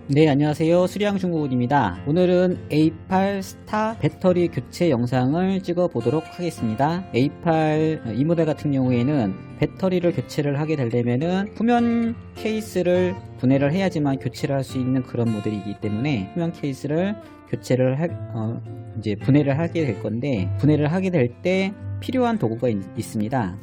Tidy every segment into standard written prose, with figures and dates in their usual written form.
네, 안녕하세요. 수리양중고군입니다. 오늘은 A8 스타 배터리 교체 영상을 찍어 보도록 하겠습니다. A8 이 모델 같은 경우에는 배터리를 교체를 하게 되려면은 후면 케이스를 분해를 해야지만 교체를 할 수 있는 그런 모델이기 때문에 후면 케이스를 교체를 이제 분해를 하게 될 건데, 분해를 하게 될 때 필요한 도구가 있습니다.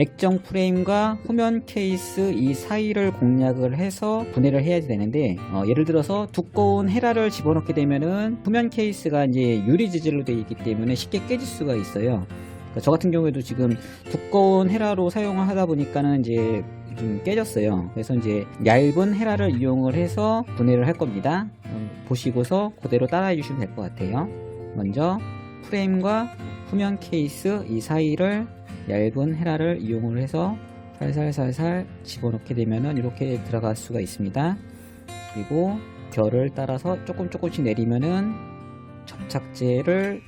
액정 프레임과 후면 케이스 이 사이를 공략을 해서 분해를 해야 되는데, 예를 들어서 두꺼운 헤라를 집어넣게 되면은 후면 케이스가 이제 유리 재질로 되어 있기 때문에 쉽게 깨질 수가 있어요. 그러니까 저 같은 경우에도 지금 두꺼운 헤라로 사용을 하다 보니까는 이제 좀 깨졌어요. 그래서 이제 얇은 헤라를 이용을 해서 분해를 할 겁니다. 보시고서 그대로 따라해 주시면 될 것 같아요. 먼저 프레임과 후면 케이스 이 사이를 얇은 헤라를 이용을 해서 살살살살 집어넣게 되면은 이렇게 들어갈 수가 있습니다. 그리고 결을 따라서 조금씩 내리면은 접착제를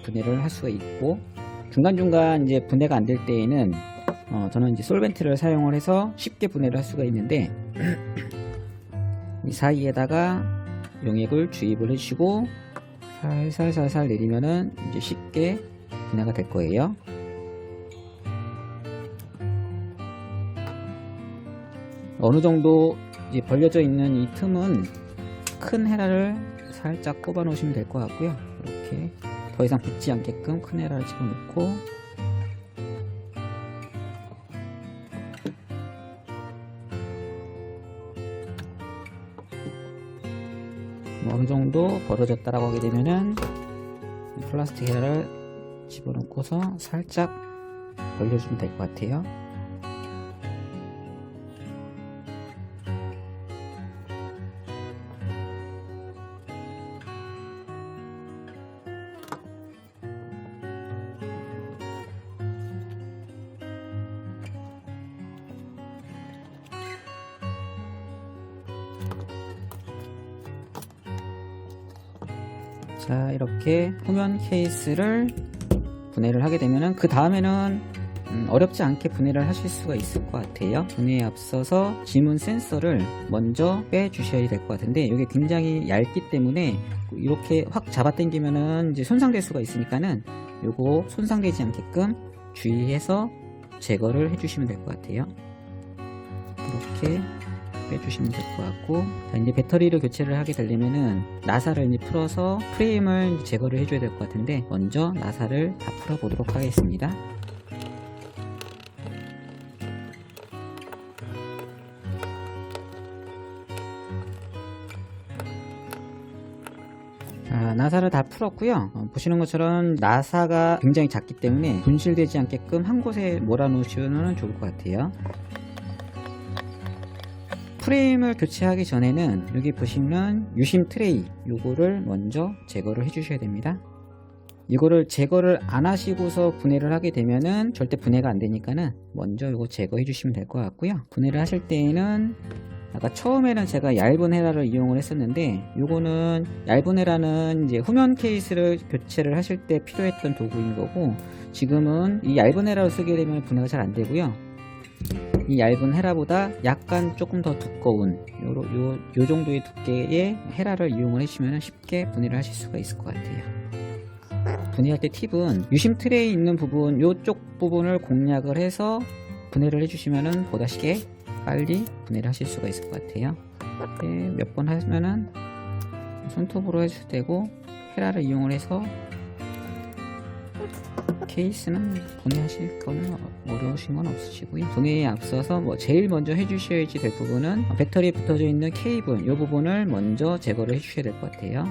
분해를 할 수가 있고, 중간중간 이제 분해가 안 될 때에는 저는 이제 솔벤트를 사용을 해서 쉽게 분해를 할 수가 있는데, 이 사이에다가 용액을 주입을 해주시고 살살살살 내리면은 이제 쉽게 분해가 될 거예요. 어느 정도 이제 벌려져 있는 이 틈은 큰 헤라를 살짝 꼽아 놓으시면 될 것 같고요. 이렇게 더 이상 붙지 않게끔 큰 헤라를 집어넣고, 어느 정도 벌어졌다라고 하게 되면은 플라스틱 헤라를 집어넣고서 살짝 벌려주면 될 것 같아요. 자, 이렇게 후면 케이스를 분해를 하게 되면은 그 다음에는 어렵지 않게 분해를 하실 수가 있을 것 같아요. 분해에 앞서서 지문 센서를 먼저 빼 주셔야 될 것 같은데, 이게 굉장히 얇기 때문에 이렇게 확 잡아 당기면은 이제 손상될 수가 있으니까는 요거 손상되지 않게끔 주의해서 제거를 해 주시면 될 것 같아요. 이렇게 빼주시면 될 것 같고, 자, 이제 배터리를 교체를 하게 되려면은 나사를 이제 풀어서 프레임을 제거를 해줘야 될 것 같은데, 먼저 나사를 다 풀어 보도록 하겠습니다. 자, 나사를 다 풀었고요. 보시는 것처럼 나사가 굉장히 작기 때문에 분실되지 않게끔 한 곳에 몰아 놓으시면 좋을 것 같아요. 프레임을 교체하기 전에는 여기 보시면 유심 트레이, 요거를 먼저 제거를 해 주셔야 됩니다. 이거를 제거를 안 하시고서 분해를 하게 되면은 절대 분해가 안 되니까는 먼저 요거 제거해 주시면 될 것 같고요. 분해를 하실 때에는 아까 처음에는 제가 얇은 헤라를 이용을 했었는데, 요거는 얇은 헤라는 이제 후면 케이스를 교체를 하실 때 필요했던 도구인 거고, 지금은 이 얇은 헤라를 쓰게 되면 분해가 잘 안 되고요. 이 얇은 헤라보다 약간 조금 더 두꺼운 요 정도의 두께의 헤라를 이용을 해주시면 쉽게 분해를 하실 수가 있을 것 같아요. 분해할 때 팁은 유심 트레이에 있는 부분, 요쪽 부분을 공략을 해서 분해를 해주시면 보다 쉽게 빨리 분해를 하실 수가 있을 것 같아요. 몇 번 하면은 손톱으로 해도 되고, 헤라를 이용을 해서 케이스는 분해하실 거는 어려우신 건 없으시고요. 분해에 앞서서 제일 먼저 해주셔야지 될 부분은 배터리에 붙어져 있는 케이블, 이 부분을 먼저 제거를 해주셔야 될 것 같아요.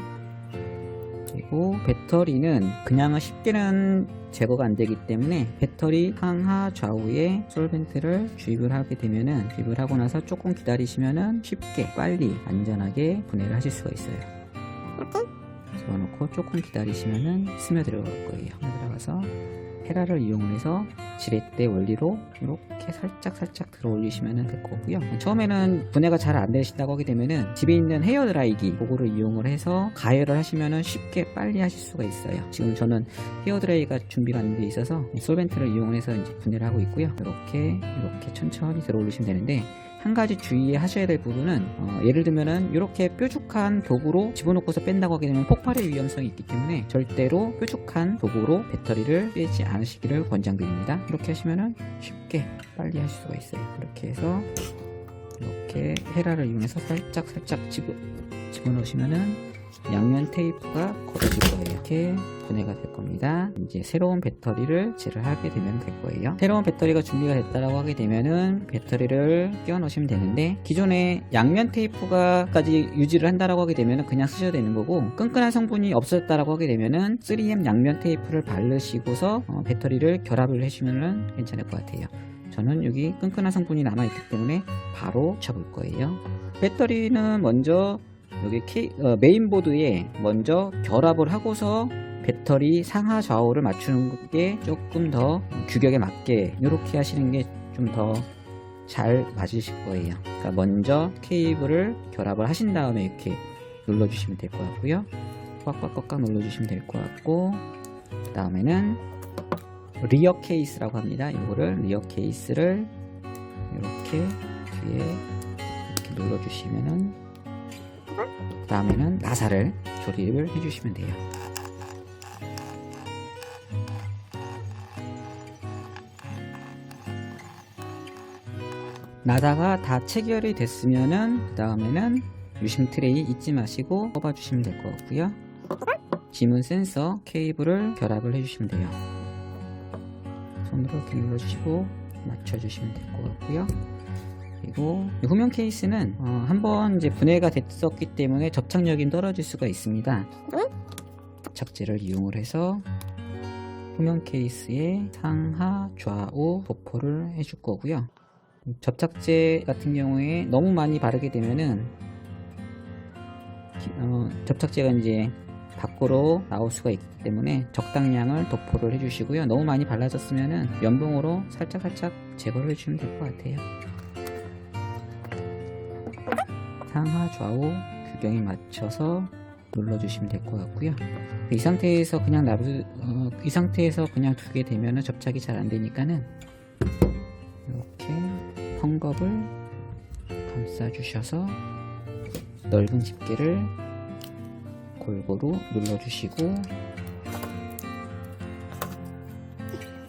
그리고 배터리는 그냥 쉽게는 제거가 안 되기 때문에 배터리 상하 좌우에 솔벤트를 주입을 하게 되면은, 주입을 하고 나서 조금 기다리시면은 쉽게 빨리 안전하게 분해를 하실 수가 있어요. 집어넣고 조금 기다리시면은 스며들어갈 거예요. 스며들어가서 헤라를 이용해서 지렛대 원리로 이렇게 살짝 들어 올리시면 될 거고요. 처음에는 분해가 잘 안 되신다고 하게 되면은 집에 있는 헤어 드라이기, 그거를 이용을 해서 가열을 하시면은 쉽게 빨리 하실 수가 있어요. 지금 저는 헤어 드라이기가 준비가 안 돼 있어서 솔벤트를 이용해서 이제 분해를 하고 있고요. 이렇게 천천히 들어 올리시면 되는데, 한 가지 주의하셔야 될 부분은 예를 들면은 이렇게 뾰족한 도구로 집어넣고서 뺀다고 하게 되면 폭발의 위험성이 있기 때문에 절대로 뾰족한 도구로 배터리를 빼지 않으시기를 권장드립니다. 이렇게 하시면은 쉽게 빨리 하실 수가 있어요. 이렇게 해서 이렇게 헤라를 이용해서 살짝 집어넣으시면은 양면 테이프가 걸어질 거예요. 이렇게 분해가 될 겁니다. 이제 새로운 배터리를 제를 하게 되면 될 거예요. 새로운 배터리가 준비가 됐다라고 하게 되면은 배터리를 끼워 넣으시면 되는데, 기존에 양면 테이프가까지 유지를 한다라고 하게 되면은 그냥 쓰셔도 되는 거고, 끈끈한 성분이 없어졌다라고 하게 되면은 3M 양면 테이프를 바르시고서 배터리를 결합을 해주면은 괜찮을 것 같아요. 저는 여기 끈끈한 성분이 남아있기 때문에 바로 쳐볼 거예요. 배터리는 먼저 여기 메인보드에 먼저 결합을 하고서 배터리 상하 좌우를 맞추는 게 조금 더 규격에 맞게 이렇게 하시는 게 좀 더 잘 맞으실 거예요. 그러니까 먼저 케이블을 결합을 하신 다음에 이렇게 눌러주시면 될 것 같고요. 꽉꽉꽉꽉 눌러주시면 될 것 같고, 그 다음에는 리어 케이스라고 합니다. 이거를 리어 케이스를 이렇게 뒤에 이렇게 눌러주시면은, 그 다음에는 나사를 조립을 해주시면 돼요. 나사가 다 체결이 됐으면은 그 다음에는 유심 트레이 잊지 마시고 뽑아 주시면 될 것 같고요. 지문 센서 케이블을 결합을 해주시면 돼요. 손으로 이렇게 눌러주시고 맞춰주시면 될 것 같고요. 그리고 후면 케이스는 한번 이제 분해가 됐었기 때문에 접착력이 떨어질 수가 있습니다. 접착제를 이용을 해서 후면 케이스에 상하 좌우 도포를 해줄 거고요. 접착제 같은 경우에 너무 많이 바르게 되면은 접착제가 이제 밖으로 나올 수가 있기 때문에 적당량을 도포를 해주시고요. 너무 많이 발라졌으면은 면봉으로 살짝 제거를 해주시면 될 것 같아요. 상하 좌우 규격에 맞춰서 눌러주시면 될 것 같고요. 이 상태에서 그냥 이 상태에서 그냥 두게 되면은 접착이 잘 안 되니까는 이렇게 헝겊을 감싸 주셔서 넓은 집게를 골고루 눌러주시고,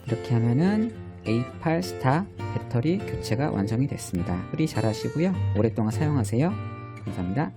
이렇게 하면은 A8 스타 배터리 교체가 완성이 됐습니다. 수리 잘 하시고요. 오랫동안 사용하세요. 감사합니다.